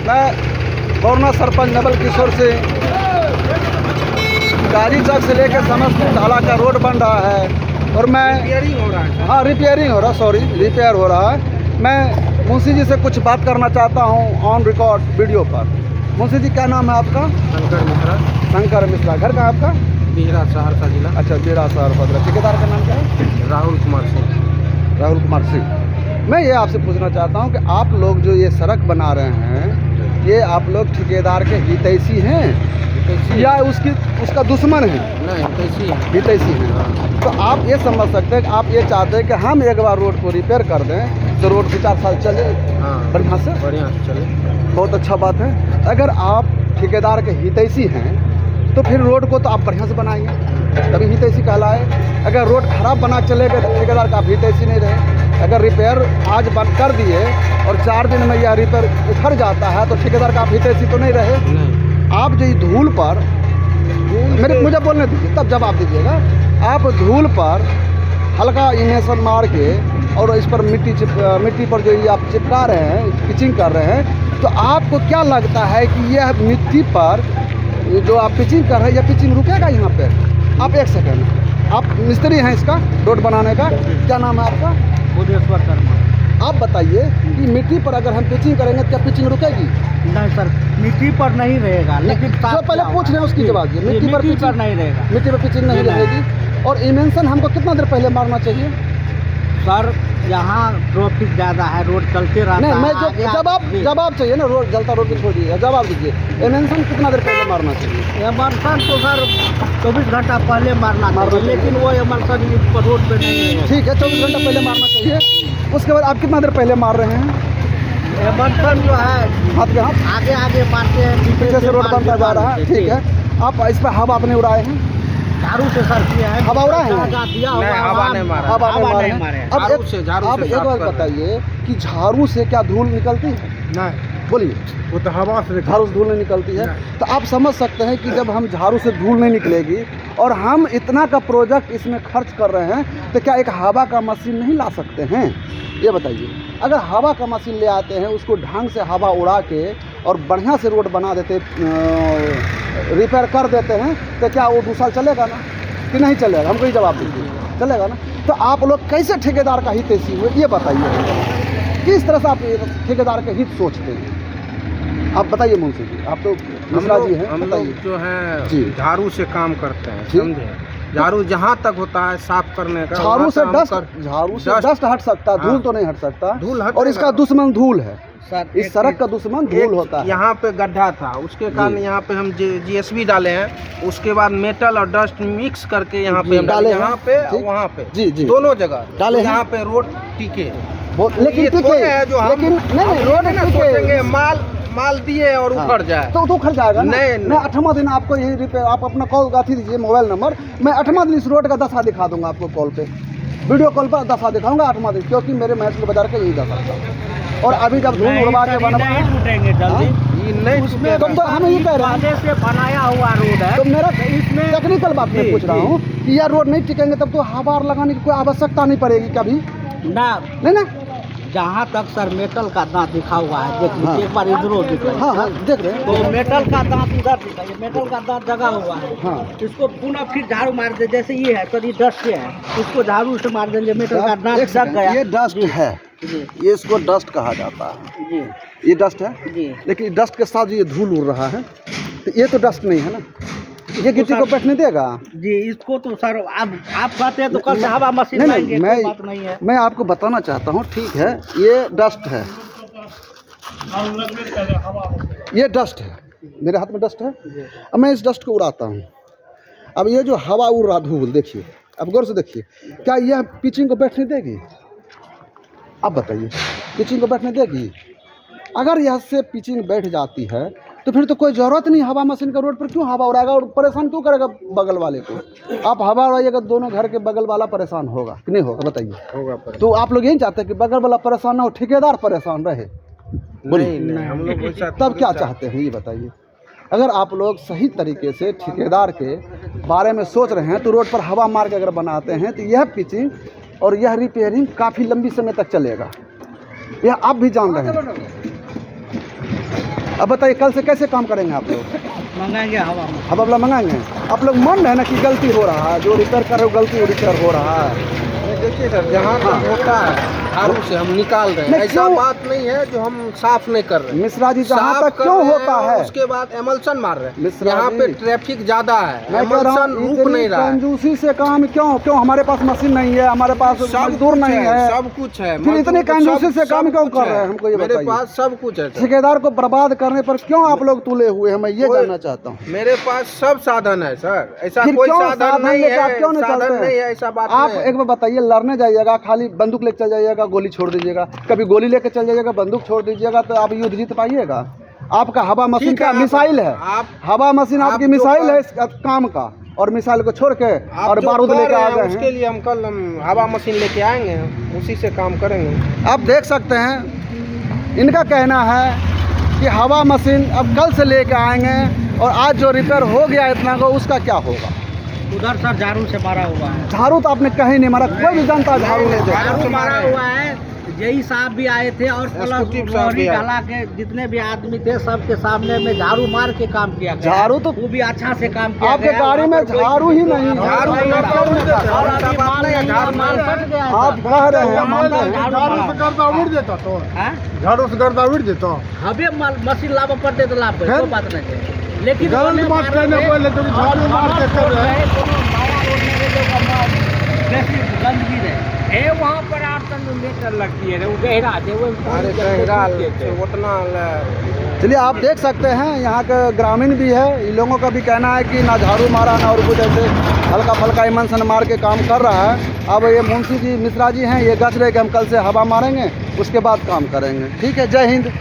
मैं गौरना सरपंच नवल किशोर से गाजी चौक से लेकर समस्तीपुर ढाला का रोड बन रहा है और मैं रिपेयरिंग हो रहा है। हाँ रिपेयरिंग हो रहा, सॉरी रिपेयर हो रहा है। मैं मुंशी जी से कुछ बात करना चाहता हूँ ऑन रिकॉर्ड वीडियो पर। मुंशी जी क्या नाम है आपका? शंकर मिश्रा। शंकर मिश्रा। घर कहाँ आपका? बिहरा सहरसा जिला। अच्छा, बिहरा सहरसा। ठेकेदार का नाम क्या है? राहुल कुमार सिंह। राहुल कुमार सिंह। मैं ये आपसे पूछना चाहता हूँ कि आप लोग जो ये सड़क बना रहे हैं, ये आप लोग ठेकेदार के हितैषी हैं या उसका दुश्मन है? नहीं, हितैषी है। हितैषी है। तो आप ये समझ सकते हैं कि आप ये चाहते हैं कि हम एक बार रोड को रिपेयर कर दें तो रोड 2-4 साल चले बढ़िया से चले। बहुत अच्छा बात है। अगर आप ठेकेदार के हितैषी हैं तो फिर रोड को तो आप बढ़िया से बनाएंगे तभी हितैषी कहलाए। अगर रोड खराब बना चलेगा तो ठेकेदार का आप हितैषी नहीं रहे। अगर रिपेयर आज बंद कर दिए और 4 दिन में यह रिपेयर उखड़ जाता है तो ठेकेदार का आप हितैषी तो नहीं रहे। आप जो धूल पर मुझे बोलने दीजिए तब जवाब दीजिएगा। आप धूल पर हल्का इमेशन मार के और इस पर मिट्टी पर जो ये आप चिपका रहे हैं, पिचिंग कर रहे हैं, तो आपको क्या लगता है कि यह मिट्टी पर जो आप पिचिंग कर रहे हैं, यह पिचिंग रुकेगा यहाँ पे? आप एक सेकंड, आप मिस्त्री हैं इसका रोड बनाने का, क्या नाम है आपका? बुद्धेश्वर शर्मा। आप बताइए कि मिट्टी पर अगर हम पिचिंग करेंगे तो क्या पिचिंग रुकेगी? नहीं सर, मिट्टी पर नहीं रहेगा, लेकिन जो पहले पूछ रहे हैं उसकी जवाब दीजिए। मिट्टी पर नहीं रहेगा। मिट्टी पर पिचिंग नहीं रहेगी। और इमेंशन हमको कितना देर पहले मारना चाहिए सर? यहाँ ट्रैफिक ज़्यादा है, रोड चलते रहता है। नहीं, मैं जो जवाब चाहिए ना, रोड जलता रोड पे छोड़ दीजिए, जवाब दीजिए। इमेंशन कितना देर पहले मारना चाहिए? इमरसन तो सर 24 घंटा पहले मारना चाहिए, लेकिन वो इमरसन रोड पे नहीं है। ठीक है, 24 घंटा पहले मारना चाहिए। उसके बाद आप कितना देर पहले मार रहे हैं? इमरसन जो है हाथ के हाथ आगे मारते हैं, पीछे से रोड बनता जा रहा है। ठीक है, आप इस पर हवा आपने उड़ाए हैं? झाड़ू से सर किया है। हवा उड़ाए हैं? हवा नहीं मारा। अब एक बात बताइए कि झाड़ू से क्या धूल निकलती है? नहीं, बोलिए। वो तो हवा से झाड़ू से धूल नहीं निकलती है। तो आप समझ सकते हैं कि जब हम झाड़ू से धूल नहीं निकलेगी और हम इतना का प्रोजेक्ट इसमें खर्च कर रहे हैं तो क्या एक हवा का मशीन नहीं ला सकते हैं? ये बताइए। अगर हवा का मशीन ले आते हैं, उसको ढंग से हवा उड़ा के और बढ़िया से रोड बना देते, रिपेयर कर देते हैं, तो क्या वो 2 साल चलेगा ना कि नहीं चलेगा? हमको ही जवाब दीजिए, चलेगा ना? तो आप लोग कैसे ठेकेदार का हितैषी हुए ये बताइए। किस तरह से आप ठेकेदार के हित सोचते हैं? आप बताइए मुंशी जी, आप तो मिश्रा जी हैं, हम लोग जो है जी झाड़ू से काम करते हैं, समझे? झाड़ू जहाँ तक होता है साफ करने का, झाड़ू से डस्ट हट सकता है, धूल तो नहीं हट सकता। धूल हट, और इसका दुश्मन धूल है। इस सड़क का दुश्मन धूल होता है। यहाँ पे गड्ढा था, उसके कारण यहाँ पे हम जीएसबी डाले हैं। उसके बाद मेटल और डस्ट मिक्स करके यहाँ पे डाले, यहाँ पे वहाँ पे जी दोनों जगह डाले। यहाँ पे रोड टिके, लेकिन नहीं रोड नहीं सोचेंगे माल दिए और उखड़ जाए तो उखड़ जाएगा ना? नहीं, मैं 8वां दिन आपको यही रिपेयर, आप अपना कॉल गाथी दीजिए, मोबाइल नंबर, मैं 8वां दिन इस रोड का दशा दिखा दूंगा आपको कॉल पे, वीडियो कॉल पर दशा दिखाऊंगा 8वां दिन, क्योंकि मेरे महसूल बाजार का यही दशा था। और अभी जब धूल उड़वा के टूटेंगे जल्दी नहीं, उसमें तो हम ये कह रहे हैं से बनाया हुआ रोड है। तो मेरा इसमें टेक्निकल बात मैं पूछ रहा हूँ कि यह रोड नहीं टिकेंगे तब तो हवा लगाने की कोई आवश्यकता नहीं पड़ेगी कभी ना। जहाँ तक सर मेटल का दांत दिखा हुआ है, देख लीजिए एक बार इधरों दिखाइए। हाँ देख रहे हैं, तो मेटल का दांत इधर दिखाइए, मेटल का दांत जगा हुआ है। हाँ, इसको पुनः फिर झाड़ू मार दे, जैसे ये है तो ये डस्ट से है, इसको झाड़ू से मार देंगे, मेटल का दांत जग गया। ये डस्ट है, ये इसको डस्ट कहा जाता है जी। ये डस्ट है जी, लेकिन डस्ट के साथ ये धूल उड़ रहा है तो ये तो डस्ट नहीं है ना, ये गिट्टी को बैठने देगा जी। इसको तो सर आप कहते हैं तो कल से हवा मशीन लाएंगे, कोई बात नहीं है। मैं आपको बताना चाहता हूँ, ठीक है, ये डस्ट है, ये डस्ट है, मेरे हाथ में डस्ट है। अब मैं इस डस्ट को उड़ाता हूँ। अब ये जो हवा उड़ रहा धूल, देखिए, अब गौर से देखिए, क्या यह पिचिंग को बैठने देगी? अब बताइए, पिचिंग को बैठने देगी? अगर यहाँ से पिचिंग बैठ जाती है तो फिर तो कोई ज़रूरत नहीं हवा मशीन का, रोड पर क्यों हवा उड़ाएगा और परेशान क्यों करेगा बगल वाले को? आप हवा उड़ाइएगा, दोनों घर के बगल वाला परेशान होगा कि नहीं होगा? बताइए। होगा। तो आप लोग यही चाहते हैं कि बगल वाला परेशान ना हो, ठेकेदार परेशान रहे? नहीं, हम लोग तब क्या चाहते हैं ये बताइए। अगर आप लोग सही तरीके से ठेकेदार के बारे में सोच रहे हैं तो रोड पर हवा मार के अगर बनाते हैं तो यह पिचिंग और यह रिपेयरिंग काफ़ी लंबी समय तक चलेगा, यह आप भी जान रहे हैं। अब बताइए कल से कैसे काम करेंगे आप लोग? मंगाएंगे हवा में। हवा वाला मंगाएंगे? आप लोग मान रहे हैं ना कि गलती हो रहा है, जो रिपेयर कर रहे हो गलती रिपेयर हो रहा है। देखिए सर, जहाँ तक होता है झाड़ू से हम निकाल रहे हैं, ऐसा बात नहीं है जो हम साफ नहीं कर रहे हैं। मिश्रा जी, जहाँ तक क्यों होता है उसके बाद एमल्सन मार रहे हैं। मिश्रा यहाँ जी, पे ट्रैफिक ज्यादा है, मैं कह रहा एमल्सन हूँ रुक नहीं रहा है। कंजूसी से काम क्यों हमारे पास मशीन नहीं है, हमारे पास मजदूर नहीं है, सब कुछ है, फिर इतनी कंजूसी से काम क्यों कर रहे हैं? हमको ये मेरे बताइए। पास सब कुछ है। ठेकेदार को बर्बाद करने पर क्यों आप लोग तुले हुए हैं, मैं ये जानना चाहता हूँ। मेरे पास सब साधन है सर, ऐसा फिर कोई क्यों साधन नहीं लेके आप है, क्यों नहीं साधन चलते नहीं हैं? है, ऐसा बात आप नहीं है। एक बार बताइए, लड़ने जाइएगा खाली बंदूक लेके चल जाइएगा, गोली छोड़ दीजिएगा, कभी गोली लेके चल जाइएगा, बंदूक छोड़ दीजिएगा, तो आप युद्ध जीत पाइएगा? आपका हवा मशीन का मिसाइल है, हवा मशीन आपकी मिसाइल है इस काम का, और मिसाइल को छोड़ के और बारूद लेके आ गए हैं। उसके लिए हम कल हवा मशीन लेके आएंगे, उसी से काम करेंगे। आप देख सकते हैं, इनका कहना है कि हवा मशीन अब कल से लेके आएंगे, और आज जो रिपेयर हो गया इतना को उसका क्या होगा? उधर सर झाड़ू से मारा हुआ है। झाड़ू तो आपने कहीं नहीं मारा, कोई भी जनता झाड़ू नहीं देता। झाड़ू मारा हुआ है, यही साहब भी आए थे और भी डाला के जितने भी आदमी थे सबके सामने में झाड़ू मार के काम किया गया। झाड़ू तो वो भी अच्छा से काम किया आपके गाड़ी में झाड़ू ही नहीं, आप कह रहे हैं आप झाड़ू से गर्दा उड़ देता हबे मशीन लाभ पर दे लाभ कोई बात नहीं है, लेकिन गलत बात कहने बोले तुम झाड़ू मार के कर रहे हैं। गंदगी रहे वहाँ पर 8 मीटर लगती है, वो गहरा थे वो उतना चलिए आप देख सकते हैं, यहाँ के ग्रामीण भी है, इन लोगों का भी कहना है कि ना झाड़ू मारा ना और कुछ ऐसे हल्का फल्का ईमन मार के काम कर रहा है। अब ये मुंशी जी मिश्रा जी हैं, ये गच रहे कि हम कल से हवा मारेंगे, उसके बाद काम करेंगे। ठीक है, जय हिंद।